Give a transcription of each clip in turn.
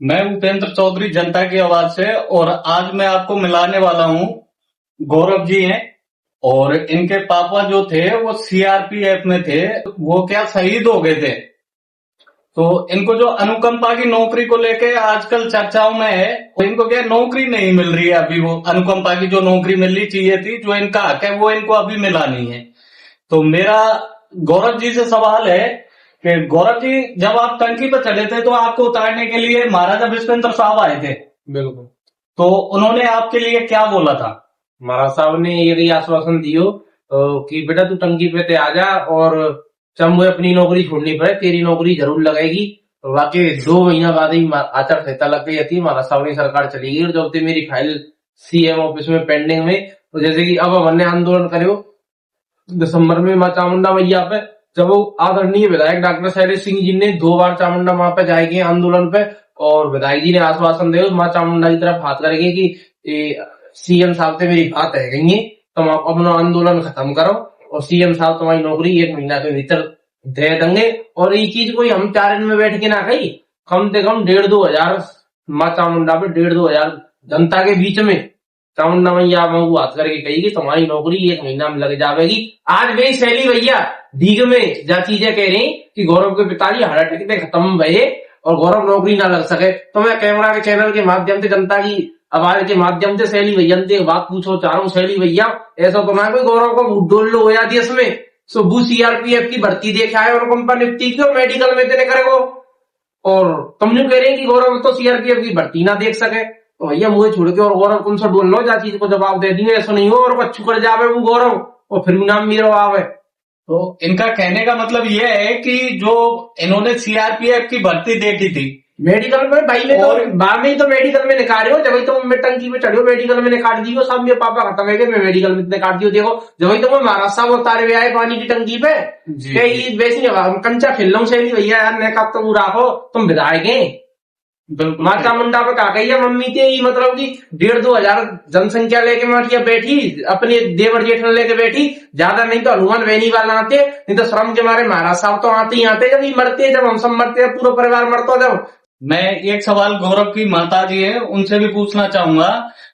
मैं उपेंद्र चौधरी, जनता की आवाज से। और आज मैं आपको मिलाने वाला हूँ। गौरव जी हैं और इनके पापा जो थे वो सीआरपीएफ में थे। वो क्या शहीद हो गए थे। तो इनको जो अनुकंपा की नौकरी को लेके आजकल चर्चाओं में है, तो इनको क्या नौकरी नहीं मिल रही है अभी। वो अनुकंपा की जो नौकरी मिलनी चाहिए थी, जो इनका हक है, वो इनको अभी मिला नहीं है। तो मेरा गौरव जी से सवाल है कि गौरव जी, जब आप टंकी पर चढ़े थे तो आपको उतारने के लिए महाराजा विश्वेंद्र साहब आए थे। बिल्कुल। तो उन्होंने आपके लिए क्या बोला था? महाराज साहब ने यही आश्वासन दियो कि बेटा तू टंकी पे ते आ जा और जब मुझे अपनी नौकरी छोड़नी पड़े तेरी नौकरी जरूर लगेगी। तो वाकई 2 महीना बाद ही आचार संहिता लग गई थी, महाराज साहब की सरकार चली गई। और जब तक मेरी फाइल सीएम ऑफिस में पेंडिंग में, तो जैसे कि अब हमने आंदोलन करो दिसंबर में माँ चामुंडा मैया पे, जब वो आदरणीय विधायक डॉक्टर शैलेश सिंह जी ने 2 बार चामुंडा माँ पे जाएंगे आंदोलन पे, और विधायक जी ने आश्वासन दिया माँ चामुंडा की तरफ हाथ करेंगे कि सीएम साहब से मेरी बात है गई, तुम अपना आंदोलन खत्म करो और सीएम साहब तुम्हारी नौकरी 1 महीना के भीतर दे देंगे। और ये चीज कोई हम 4 दिन में बैठ के ना कही, कम से कम 1,500-2 हजार माँ चामुंडा पे 1,500-2 हजार जनता के बीच में चामुंडा मैया वो हाथ करके कही तुम्हारी नौकरी 1 महीना में लग जाएगी। आज वे शैली भैया डीग में जा चीजें कह रही कि गौरव के पिताजी हार्ट अटैक से खत्म भये और गौरव नौकरी ना लग सके। तो मैं कैमरा के चैनल के माध्यम से जनता की आवाज के माध्यम से शैली भैया से एक बात पूछो चाह रहा हूँ, शैली भैया ऐसा तो ना कोई गौरव को डोल लो हो देश में सुबह सीआरपीएफ की भर्ती देखा है और कंपनी नियुक्ति क्यों मेडिकल में देने करेगो, और तुम जो कह रहे हैं कि गौरव तो सीआरपीएफ की भर्ती ना देख सके। तो भैया मुझे छोड़ के और गौरव तुमसे डोल लो जा चीज को जवाब दे दिए, ऐसा नहीं हो और अच्छू कर जावे वो गौरव और फिर नाम मेरा आवे। तो इनका कहने का मतलब ये है कि जो इन्होंने सीआरपीएफ की भर्ती देखी थी मेडिकल में, भाई में तो बाद में ही तो मेडिकल में निकाल हो, जब तुम मैं टंकी में चढ़ो मेडिकल में निकाल दियो सब, मेरे पापा खत्म है मैं मेडिकल में निकाल दियो। देखो जब तुम महाराज साहब उतारे हुए आए पानी की टंकी पे, वैसे कंचा खेल लो शैली भैया यार, मैं कब तुम राखो तुम विधायक है माता मुंडा पे कहा गई मम्मी थे, मतलब कि 1,500-2 हजार जनसंख्या लेके माटिया बैठी अपने देवर जेठन लेके बैठी, ज्यादा नहीं तो हनुमान वैनी वाला आते, नहीं तो श्रम के मारे महाराज साहब तो आते ही आते, जब ये मरते जब हम सब मरते पूरा परिवार मरता। जब मैं एक सवाल गौरव की माता जी है उनसे भी पूछना चाहूंगा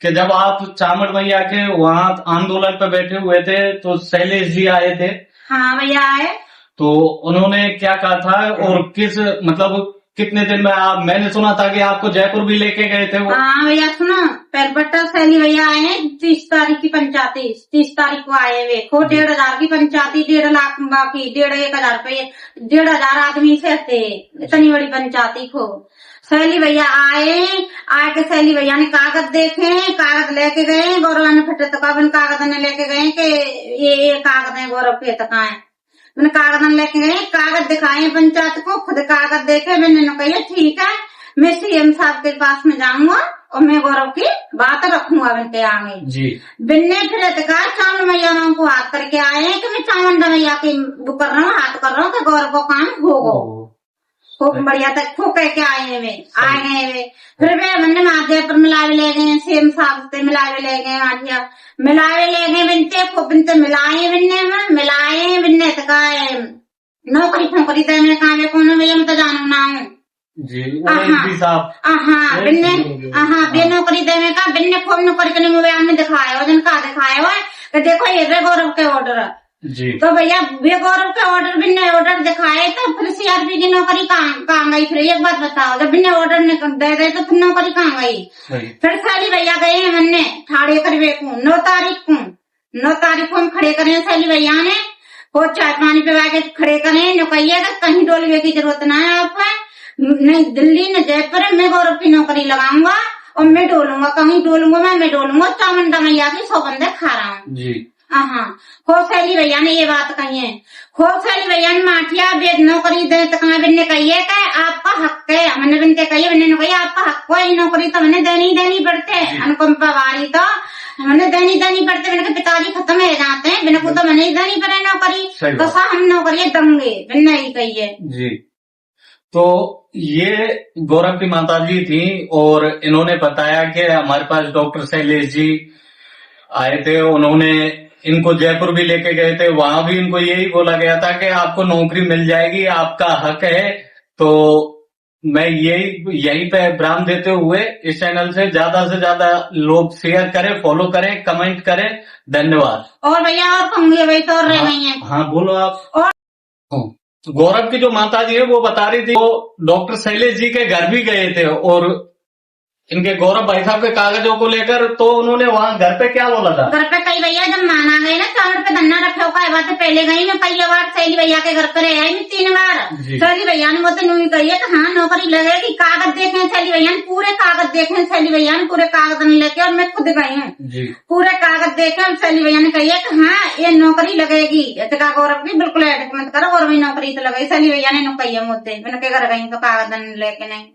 कि जब आप चामड़ मैया के वहां आंदोलन पे बैठे हुए थे तो शैलेश जी आए थे। हाँ भैया आए। तो उन्होंने क्या कहा था और किस मतलब कितने दिन में आप, मैंने सुना था कि आपको जयपुर भी लेके गए थे वो। हाँ भैया सुनो, पहलपट्टा शैली भैया आए हैं 30 तारीख की पंचायती, 30 तारीख को आए हुए को 1,500 की पंचायती, 1.5 लाख बाकी 1,500 रुपये, 1,500 आदमी से थे इतनी बड़ी पंचायती को। शैली भैया आके शैली भैया ने कागज देखे, कागज लेके गए, गौरव ने फटे तो कागज ने लेके गए कि ये कागज है गौरव के तक है। मैंने कागज लेके गए, कागज दिखाए पंचायत को, खुद कागज देखे, मैंने कहा ठीक है मैं सीएम साहब के पास में जाऊंगा और मैं गौरव की बात रखूंगा उनके आगे जी। बिन्ने फिर कहा चावल मैया को हाथ करके आए कि मैं चामुंडा मैया की वो कर रहा हूँ, हाथ कर रहा हूँ कि गौरव को काम होगा खूब बढ़िया तक खूब कह के आए वे। फिर वे मैंने माध्यम पर मिलावे ले गए, सीएम साहब से मिलावे ले गए, माधिया मिलावे ले गए, बिनते खूब बिनते मिलाए बिन्ने तक नौकरी फोकरी तो मैंने कहा कौन भैया मैं तो जानू ना हूँ जी साहब। बिन्ने बे नौकरी देने का, बिन्ने खूब नौकरी करने में दिखाया हुआ कि देखो ये गौरव के ऑर्डर जी। तो भैया वे गौरव के ऑर्डर बिन्ने ऑर्डर दिखाए तो फिर सीआरपी की नौकरी कहाँ गई? फिर एक बात बताओ, जब बिन्ने ऑर्डर दे गए तो फिर नौकरी कहाँ गई? फिर शैली भैया गए हमने ठाड़े करवे को 9 तारीख को हम खड़े करें, शैली भैया ने वो चाय पानी पिवा के खड़े करें, न कहिए कहीं डोलवे की जरूरत ना है आप, नहीं दिल्ली न जयपुर में गौरव की नौकरी लगाऊंगा और मैं डोलूंगा, कहीं डोलूंगा मैं डोलूंगा, चामुंडा मैया की 100 बंदे खा रहा हूँ जी। खूब शैली भैया ने ये बात कही है, खूब शैली भैया ने माठिया बेद नौकरी दे तो बिन्ने कहिए कि आपका हक है, हमने बिनते कहिए, बिन्ने कहिए आपका हक को नौकरी तो हमने देनी पड़ते, अनुकंपा वाली तो हमने देनी पड़ते, बिना पिताजी खत्म हो जाते हैं, बिना को तो मैंने देनी पड़े नौकरी, तो सा हम नौकरी देंगे बिन्ने ही कहिए जी। तो ये गौरव की माताजी थी और इन्होंने बताया कि हमारे पास डॉक्टर शैलेश जी आए थे, उन्होंने इनको जयपुर भी लेके गए थे, वहां भी इनको यही बोला गया था कि आपको नौकरी मिल जाएगी, आपका हक है। तो मैं यही पे विराम देते हुए इस चैनल से ज्यादा लोग शेयर करें, फॉलो करें, कमेंट करें। धन्यवाद। और भैया और कहूंगी भाई तो और रह गई है। हाँ बोलो आप। और गौरव की जो माता जी है वो बता रही थी, वो डॉक्टर शैलेश जी के घर भी गए थे और इनके गौरव भाई साहब के कागजों को लेकर, तो उन्होंने वहाँ घर पे क्या बोला था? घर पे कई भैया जब माना गए ना चावल पे धन्ना रखे हो का बात पहले गई मैं पहले बार सैली भैया के घर पे रह आई मैं 3 बार। जी। सैली भैया ने मुझसे यूं ही कही है कि हाँ नौकरी लगेगी, कागज देखे सैली भैया ने, पूरे कागज देखे सैली भैया ने, पूरे कागज नहीं लेके, और मैं खुद गई हूँ जी। पूरे कागज देखे सैली भैया ने कही है कि हाँ ये नौकरी लगेगी। इतना गौरव की बिल्कुल एडिट मत करो, गौरव की नौकरी तो लगेगी। सैली भैया ने कही है मुझसे, मैंने के घर गई तो कागज लेके नहीं।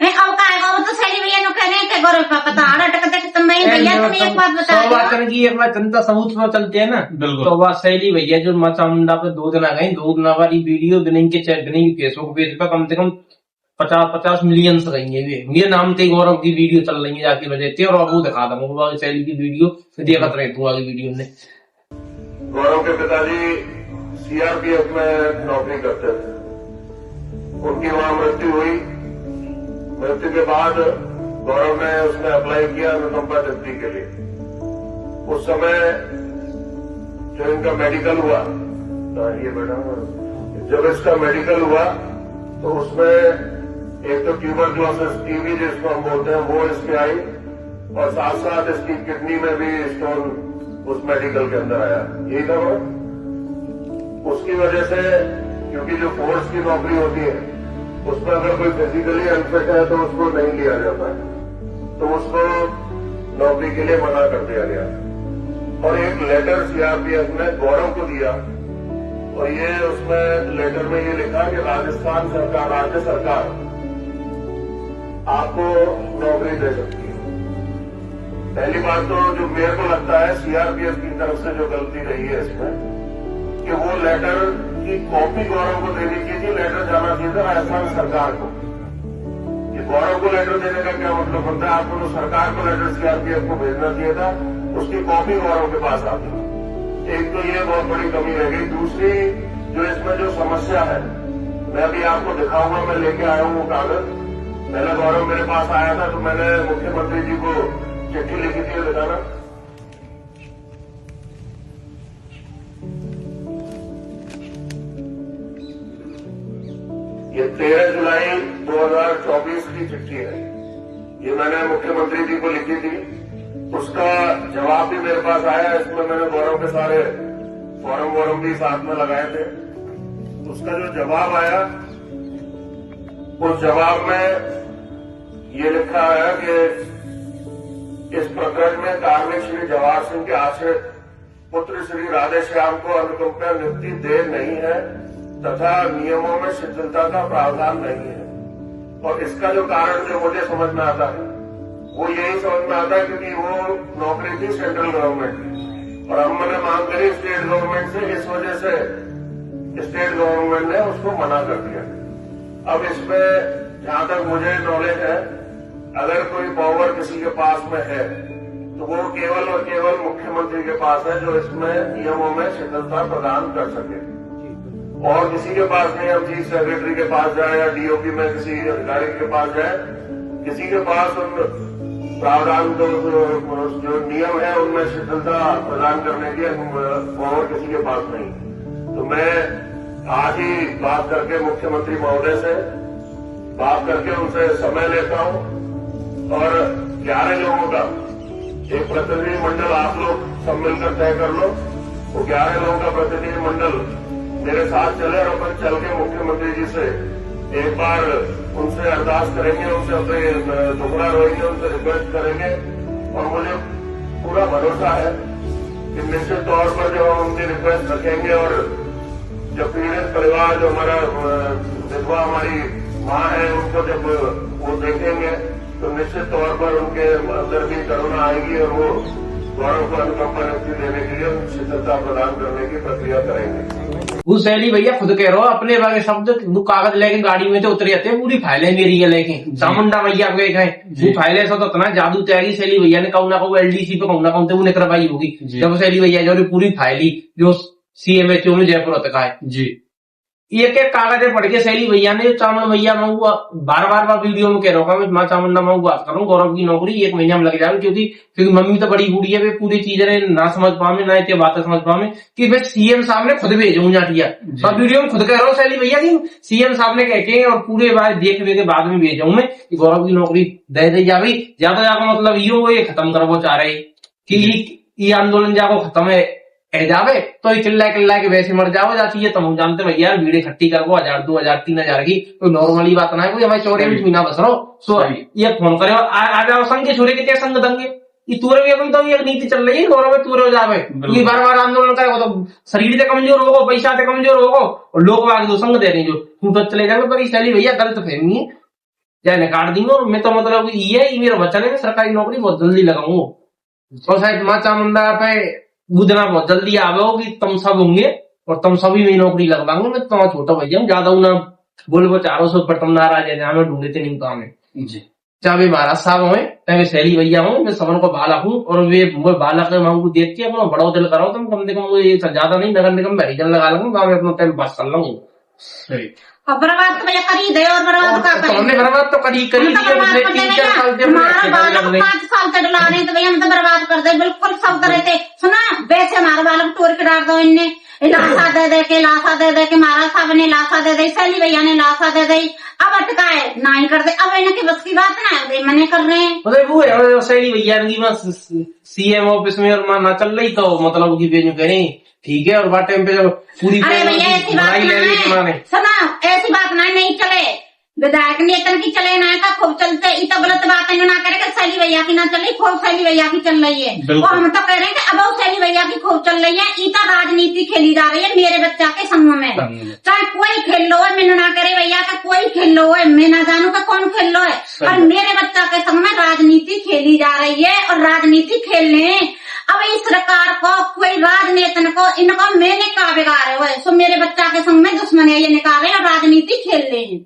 अब का आएगा वो तो सैली भैया कह रहे हैं कि गौरव का पता अटकते तुम भैया तुम एक बात बता सौ बात करने की एक बार जनता सबूत पर चलते हैं ना। बिल्कुल। तो वह शैली भैया जो माँ चामुंडा पे 2 दिन आ गई, 2 दिन वाली वीडियो बिनिंग के फेसबुक पेज पर कम से कम 50 मिलियन से गई है। मेरे नाम से गौरव की वीडियो चल रही है जाके वजह से, और वो दिखा दूंगा शैली की वीडियो देखत रहे तू आगे वीडियो में। गौरव के पिताजी सीआरपीएफ में नौकरी करते थे, उनकी वहां मृत्यु हुई। मृत्यु के बाद गौरव ने उसमें अप्लाई किया अनुकंपा नियुक्ति के लिए। उस समय जो इनका मेडिकल हुआ, तो ये बेटा जब इसका मेडिकल हुआ तो उसमें एक तो ट्यूबरक्लोसिस टीबी जिसको हम बोलते हैं वो इसके आई, और साथ साथ इसकी किडनी में भी स्टोन उस मेडिकल के अंदर आया। यही था वो। उसकी वजह से, क्योंकि जो फोर्स की नौकरी होती है उसमें अगर कोई फिजिकली अनफिट है तो उसको नहीं लिया जाता है, तो उसको नौकरी के लिए मना कर दिया गया। और एक लेटर सीआरपीएफ ने गौरव को दिया, और ये उसमें लेटर में ये लिखा कि राजस्थान सरकार, राज्य सरकार आपको नौकरी दे सकती है। पहली बात तो जो मेरे को लगता है सीआरपीएफ की तरफ से जो गलती रही है इसमें, कि वो लेटर की कॉपी गौरव को देनी चाहिए थी। लेटर जाना चाहिए था राजस्थान सरकार को। कि गौरव को लेटर देने का क्या मतलब बनता है? आपको तो सरकार को लेटर सीआरपीएफ को भेजना चाहिए था, उसकी कॉपी गौरव के पास आती। एक तो ये बहुत बड़ी कमी रह गई। दूसरी जो इसमें जो समस्या है, मैं अभी आपको दिखाऊंगा, मैं लेके आया हूँ वो कागज। पहले गौरव मेरे पास आया था तो मैंने मुख्यमंत्री जी को चिट्ठी लिखी थी, दिखाना। ये 13 जुलाई 2024 की चिट्ठी है। ये मैंने मुख्यमंत्री जी को लिखी थी। उसका जवाब भी मेरे पास आया। इसमें मैंने गौरव के सारे फॉर्म भी साथ में लगाए थे। उसका जो जवाब आया, उस जवाब में ये लिखा है कि इस प्रकरण में कार्मिक श्री जवाहर सिंह के आश्रित पुत्र श्री राधेश्याम को अनुकंपा नियुक्ति दे नहीं है तथा नियमों में शिथिलता का प्रावधान नहीं है। और इसका जो कारण जो मुझे समझ में आता है वो यही समझ में आता है क्योंकि वो नौकरी थी सेंट्रल गवर्नमेंट की, और हम मैंने मांग करी स्टेट गवर्नमेंट से। इस वजह से स्टेट गवर्नमेंट ने उसको मना कर दिया। अब इसमें जहां तक मुझे नॉलेज है, अगर कोई पावर किसी के पास में है तो वो केवल और केवल मुख्यमंत्री के पास है, जो इसमें नियमों में शिथिलता प्रदान कर सके। और किसी के पास नहीं। हम चीफ सेक्रेटरी के पास जाए या डीओपी में किसी अधिकारी के पास जाए, किसी के पास उन प्रावधान जो नियम है उनमें शिथिलता प्रदान करने की पावर किसी के पास नहीं। तो मैं आज ही बात करके मुख्यमंत्री महोदय से बात करके उनसे समय लेता हूं, और 11 लोगों का एक प्रतिनिधि मंडल आप लोग सब मिलकर तय कर लो। वो 11 लोगों का प्रतिनिधि मंडल मेरे साथ चले, और अपन चल के मुख्यमंत्री जी से एक बार उनसे अरदास करेंगे, उनसे अपने दुखड़ा रोएंगे, उनसे रिक्वेस्ट करेंगे। और मुझे पूरा भरोसा है कि निश्चित तौर पर जब हम उनकी रिक्वेस्ट रखेंगे, और जब पीड़ित परिवार जो हमारा विधवा हमारी माँ है उनको जब वो देखेंगे तो निश्चित तौर पर उनके अंदर भी करुणा आएगी, और वो गौरव को अनुकंपा नियुक्ति देने के लिए शिथिलता प्रदान करने की प्रक्रिया करेंगे। वो शैली भैया खुद कह रहा हो अपने बारे शब्द, वो कागज लेके गाड़ी में तो उतरे जाते हैं, पूरी फाइलें मेरी है लेके चामुंडा भैया गए गए वो फाइलें से तो इतना जादू तैयारी शैली भैया ने कहूँ ना कहूँ एलडीसी पे कहूँ ना कहूँ वो करवाई होगी। जब शैली भैया जो पूरी फाइली जो सीएमएचओ में जयपुर तक है जी, एक एक कागजे पढ़ के शैली भैया ने चामुंड भैया मैं बार बार वीडियो में कह रहा हूँ माँ चामुंडा मैं बात कर रहा हूँ गौरव की नौकरी 1 महीना में लग जाएगी क्योंकि मम्मी तो बड़ी बूढ़ी है वे पूरी चीजें ना समझ पावे ना इतनी बातें समझ पावे कि वे सीएम साहब ने खुद भेजू जाटिया और वीडियो में खुद कह रहा हूँ शैली भैया की सीएम साहब ने कह के और पूरे बार देख के बाद में भेजाऊं मैं कि गौरव की नौकरी दे दी जावी ज्यादा ज्यादा मतलब ये खत्म करवो चाह रहे कि ये आंदोलन जाको खत्म है जावे तो चिल्ला के वैसे मर जाओ जाती है तुम जानते भैया भीड़ इकट्ठी करो 1000 2000 3000 की कोई नॉर्मली बात ना है कोई हमारे चौड़े में ना बस रहो सो ये फोन करे आ जाओ संग के छोरे के क्या संग दंगे ये तूरे भी अभी तो ये नीति चल रही है गौरव में तूरे हो जावे क्योंकि बार आंदोलन करे तो शरीर से कमजोर होगो पैसा से कमजोर होगो और लोग आगे जो संग दे रहे जो तू तो चले जावे पर शैली भैया गलत फहमी है चाहे काट दी और मैं तो मतलब ये मेरा वचन है सरकारी नौकरी बहुत जल्दी लगाऊंगा और शायद माँ चामुंडा पे बुधना बहुत जल्दी आवे हो कि तुम सब होंगे और तुम सभी में नौकरी लगवाएंगे मैं तो छोटा भैया ज्यादा ना बोल चारों सौ पर तुम नाराज है हमें ढूंढते नहीं काम है चाहे महाराज साहब हो चाहे शैली भैया हो मैं सबन को बालक हूँ और वे बालक मांग को देख के अपना बड़ा दिल कराओ तुम कम से कम ये ज्यादा नहीं नगर निगम बैरिजन लगा लूंगा मैं अपना टाइम पास कर लूंगा और बर्बाद तो भैया करी दे और बर्बाद का तो हमने बर्बाद तो करी हमारा बालक 5 साल से डला रहे तो भैया हम तो बर्बाद कर दे बिल्कुल सब करे थे सुना वैसे हमारे बालक तोड़ के डाल दो इनने लाशा दे के महाराज साहब ने लाशा दे दी शैली भैया ने लाशा दे दी अब अटकाए ना ही कर दे अब इनकी बस की बात ना है मने कर रहे हैं मतलब वो है शैली भैया की सीएम ऑफिस में और ना चल रही तो मतलब की बेजू करें ठीक है और बात टाइम पे जब पूरी अरे भैया ऐसी बात ना सुना ऐसी बात ना नहीं चले विधायक नेतन की चले ना का खूब चलते ये तो गलत बात है ना करे शैली भैया की ना चले खूब शैली भैया की चल रही है और हम तो कह रहे हैं कि अब शैली भैया की खूब चल रही है ईता राजनीति खेली जा रही है मेरे बच्चा के संग में चाहे कोई खेल लो है मैंने ना करे भैया का कोई खेल लो है मैं ना जानू का कौन खेल लो है पर मेरे बच्चा के संग में राजनीति खेली जा रही है और राजनीति खेलने अब इस सरकार को कोई राजनेता को इनको मैंने कहा बिगाड़े हुए सो मेरे बच्चा के संग में दुश्मन है ये निकाले और राजनीति खेल रहे हैं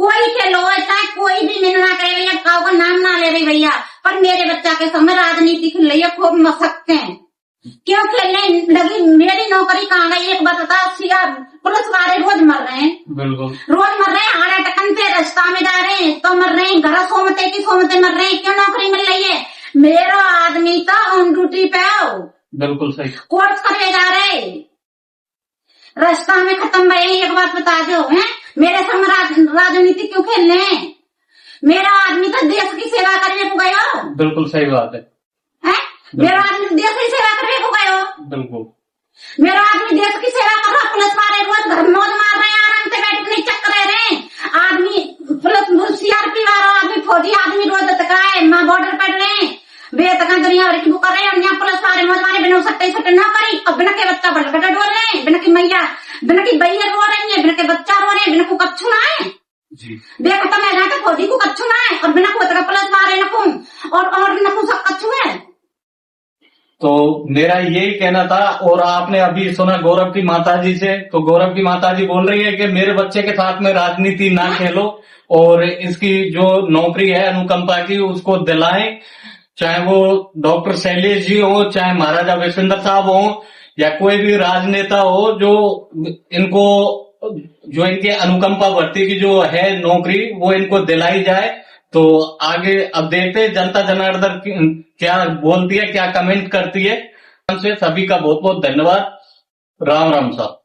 कोई खेलो चाहे कोई भी मैंने ना करे भैया काऊ का नाम ना ले रही भैया पर मेरे बच्चा के संग में राजनीति खेल रही है खूब मसकते हैं क्यों खेलने लगी मेरी नौकरी कहाँ गई एक बात बता सिया पुलिस वाले रोज मर रहे हैं बिल्कुल रोज मर रहे हैं हार्ट अटैक से रास्ता में जा रहे हैं तो मर रहे हैं घर सोमते की सोमते मर रहे हैं क्यों नौकरी मिल रही है मेरा आदमी तो ऑन ड्यूटी पे हो बिल्कुल सही कोर्स करे जा रहे रास्ता में खत्म भले एक बात बता दो है मेरे संग राजनीति क्यों खेलने मेरा आदमी तो देश की सेवा करने को गयो बिल्कुल सही बात है मेरा आदमी देश की सेवा करने को गयो बिल्कुल मेरा आदमी देश की सेवा कर रहा पुलिस वाले रोज घर मौज मार रहे हैं आराम से बैठ नहीं चक्कर रहे आदमी पुलिस सीआरपी वाला आदमी फौजी आदमी रोज तकाए माँ बॉर्डर पर रहे वे तक दुनिया भर की बुक कर रहे हैं यहाँ पुलिस वाले मौज मारे बिना सट्टे सट्टे ना करी और बिना के बच्चा बड़ बड़ा डोल रहे हैं बिना की मैया बिना की बैया रो रही है बिना के बच्चा रो रहे हैं बिना को कच्छू ना है देखो तो मैं जाके फौजी को कच्छू ना है और बिना को पुलिस वाले नकू और नकू सब कच्छू है तो मेरा यही कहना था और आपने अभी सुना गौरव की माताजी से तो गौरव की माताजी बोल रही है कि मेरे बच्चे के साथ में राजनीति ना खेलो और इसकी जो नौकरी है अनुकंपा की उसको दिलाएं चाहे वो डॉक्टर शैलेश जी हो चाहे महाराजा विश्वेंद्र साहब हो या कोई भी राजनेता हो जो इनके अनुकंपा भर्ती की जो है नौकरी वो इनको दिलाई जाए तो आगे अब देखते जनता जनार्दन क्या बोलती है क्या कमेंट करती है। सभी का बहुत बहुत धन्यवाद। राम राम साहब।